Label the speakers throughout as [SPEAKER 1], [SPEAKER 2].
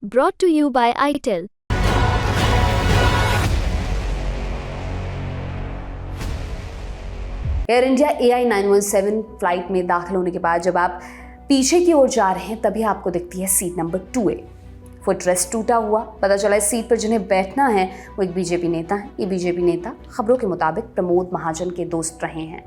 [SPEAKER 1] Brought to you by ITEL.
[SPEAKER 2] Air India AI 917 flight में दाखिल होने के बाद जब आप पीछे की ओर जा रहे हैं तभी आपको दिखती है सीट नंबर 2A। फुटरेस्ट टूटा हुआ। पता चला इस सीट पर जिन्हें बैठना है वो एक बीजेपी नेता है। ये बीजेपी नेता खबरों के मुताबिक प्रमोद महाजन के दोस्त रहे हैं।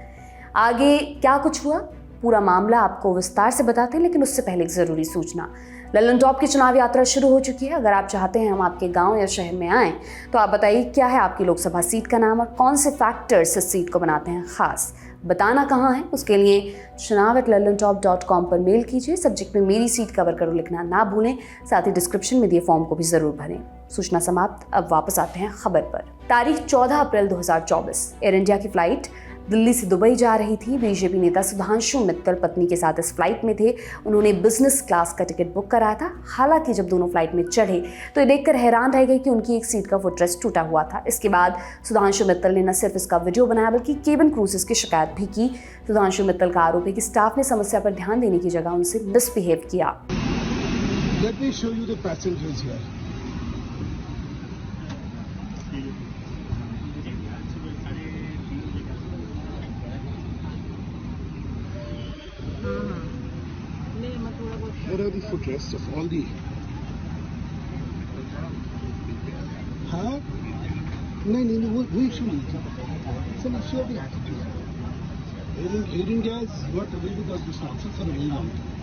[SPEAKER 2] आगे क्या कुछ हुआ पूरा मामला आपको विस्तार से बताते हैं, लेकिन उससे पहले एक ज़रूरी सूचना। लल्लन टॉप की चुनाव यात्रा शुरू हो चुकी है। अगर आप चाहते हैं हम आपके गांव या शहर में आएँ तो आप बताइए क्या है आपकी लोकसभा सीट का नाम और कौन से फैक्टर्स इस सीट को बनाते हैं खास। बताना कहाँ है उसके लिए chunav@lallantop.com पर मेल कीजिए। सब्जेक्ट में मेरी सीट कवर करो लिखना ना भूलें। साथ ही डिस्क्रिप्शन में दिए फॉर्म को भी जरूर भरें। सूचना समाप्त। अब वापस आते हैं खबर पर। तारीख 14 अप्रैल 2024 एयर इंडिया की फ्लाइट दिल्ली से दुबई जा रही थी। बीजेपी नेता सुधांशु मित्तल पत्नी के साथ इस फ्लाइट में थे। उन्होंने बिजनेस क्लास का टिकट बुक कराया था। हालांकि जब दोनों फ्लाइट में चढ़े तो ये देखकर हैरान रह गए कि उनकी एक सीट का फुटरेस्ट टूटा हुआ था। इसके बाद सुधांशु मित्तल ने न सिर्फ इसका वीडियो बनाया बल्कि केबिन क्रू से इसकी शिकायत भी की। सुधांशु मित्तल का आरोप है कि स्टाफ ने समस्या पर ध्यान देने की जगह उनसे मिसबिहेव किया।
[SPEAKER 3] Let me show you the passengers here. Here are the footrests of all the. हाँ नहीं वो इशू नहीं था। सर इशू अभी air India is not available as distraction for a very long time.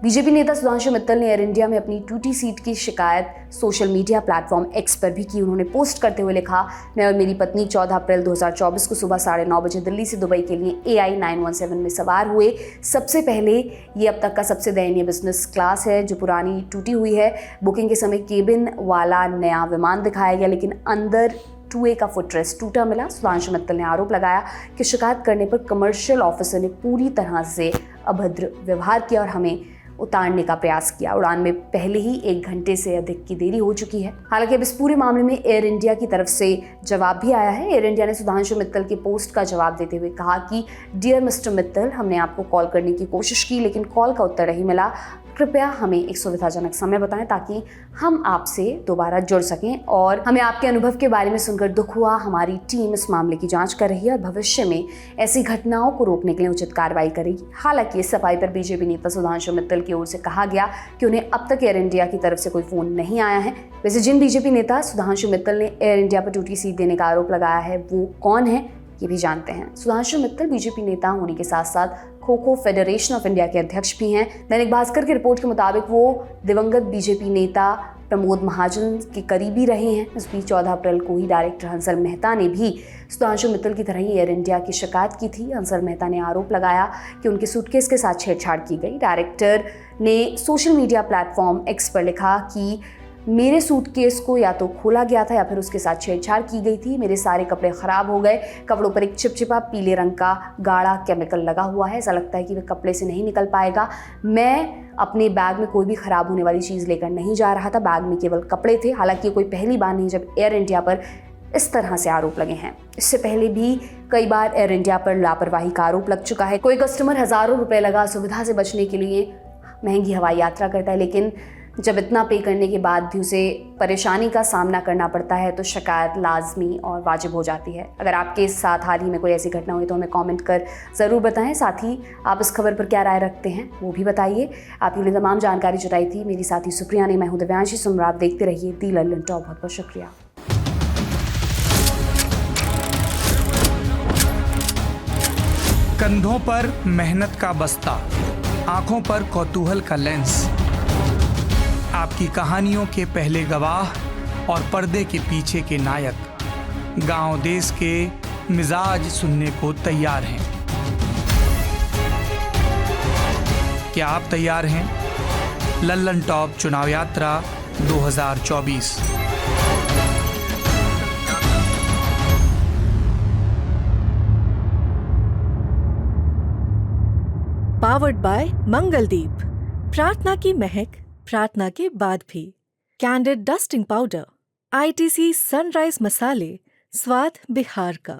[SPEAKER 2] BJP नेता सुधांशु मित्तल ने air India में अपनी टूटी सीट की शिकायत सोशल मीडिया प्लेटफॉर्म एक्स पर भी की। उन्होंने पोस्ट करते हुए लिखा, मैं और मेरी पत्नी 14 अप्रैल 2024 को सुबह 9:30 बजे दिल्ली से दुबई के लिए AI 917 में सवार हुए। सबसे पहले ये अब तक का सबसे दयनीय बिजनेस क्लास है जो पुरानी टूटी हुई है। बुकिंग के समय केबिन वाला नया विमान दिखाया गया लेकिन अंदर 2A का फुटरेस्ट टूटा मिला। सुधांशु मित्तल ने आरोप लगाया कि शिकायत करने पर कमर्शियल ऑफिसर ने पूरी तरह से अभद्र व्यवहार किया और हमें उतारने का प्रयास किया। उड़ान में पहले ही 1 घंटे से अधिक की देरी हो चुकी है। हालांकि अब इस पूरे मामले में एयर इंडिया की तरफ से जवाब भी आया है। एयर इंडिया ने सुधांशु मित्तल के पोस्ट का जवाब देते हुए कहा कि डियर मिस्टर मित्तल, हमने आपको कॉल करने की कोशिश की लेकिन कॉल का उत्तर नहीं मिला। कृपया हमें एक सुविधाजनक समय बताएं ताकि हम आपसे दोबारा जुड़ सकें और हमें आपके अनुभव के बारे में सुनकर दुख हुआ। हमारी टीम इस मामले की जांच कर रही है और भविष्य में ऐसी घटनाओं को रोकने के लिए उचित कार्रवाई करेगी। हालांकि इस सफाई पर बीजेपी नेता सुधांशु मित्तल की ओर से कहा गया कि उन्हें अब तक एयर इंडिया की तरफ से कोई फोन नहीं आया है। वैसे जिन बीजेपी नेता सुधांशु मित्तल ने एयर इंडिया पर टूटी सीट देने का आरोप लगाया है वो कौन है ये भी जानते हैं। सुधांशु मित्तल बीजेपी नेता होने के साथ साथ kho kho federation of India के अध्यक्ष भी हैं। दैनिक भास्कर की रिपोर्ट के मुताबिक वो दिवंगत बीजेपी नेता प्रमोद महाजन के करीबी रहे हैं। इस बीच 14 अप्रैल को ही डायरेक्टर हंसल मेहता ने भी सुधांशु मित्तल की तरह ही एयर इंडिया की शिकायत की थी। हंसल मेहता ने आरोप लगाया कि उनके सूटकेस के साथ छेड़छाड़ की गई। डायरेक्टर ने सोशल मीडिया प्लेटफॉर्म एक्स पर लिखा कि मेरे सूटकेस को या तो खोला गया था या फिर उसके साथ छेड़छाड़ की गई थी। मेरे सारे कपड़े खराब हो गए। कपड़ों पर एक चिपचिपा पीले रंग का गाढ़ा केमिकल लगा हुआ है। ऐसा लगता है कि वह कपड़े से नहीं निकल पाएगा। मैं अपने बैग में कोई भी खराब होने वाली चीज़ लेकर नहीं जा रहा था। बैग में केवल कपड़े थे। हालांकि कोई पहली बार नहीं जब एयर इंडिया पर इस तरह से आरोप लगे हैं। इससे पहले भी कई बार एयर इंडिया पर लापरवाही का आरोप लग चुका है। कोई कस्टमर हज़ारों रुपए लगा सुविधा से बचने के लिए महंगी हवाई यात्रा करता है लेकिन जब इतना पे करने के बाद भी उसे परेशानी का सामना करना पड़ता है तो शिकायत लाजमी और वाजिब हो जाती है। अगर आपके साथ हाल ही में कोई ऐसी घटना हुई तो हमें कमेंट कर ज़रूर बताएं। साथ ही आप इस खबर पर क्या राय रखते हैं वो भी बताइए। आपके लिए तमाम जानकारी जुटाई थी मेरी साथी सुप्रिया ने। मैं हूं दिव्यांशी सुमरा। आप देखते रहिए दी लल्लन टॉप। बहुत बहुत शुक्रिया।
[SPEAKER 4] कंधों पर मेहनत का बस्ता, आंखों पर कौतूहल का लेंस, आपकी कहानियों के पहले गवाह और पर्दे के पीछे के नायक गांव देश के मिजाज सुनने को तैयार हैं। क्या आप तैयार हैं? लल्लन टॉप चुनाव यात्रा 2024।
[SPEAKER 5] Powered by Mangaldeep. प्रार्थना की महक प्रार्थना के बाद भी। Candid dusting powder. ITC sunrise मसाले, स्वाद बिहार का।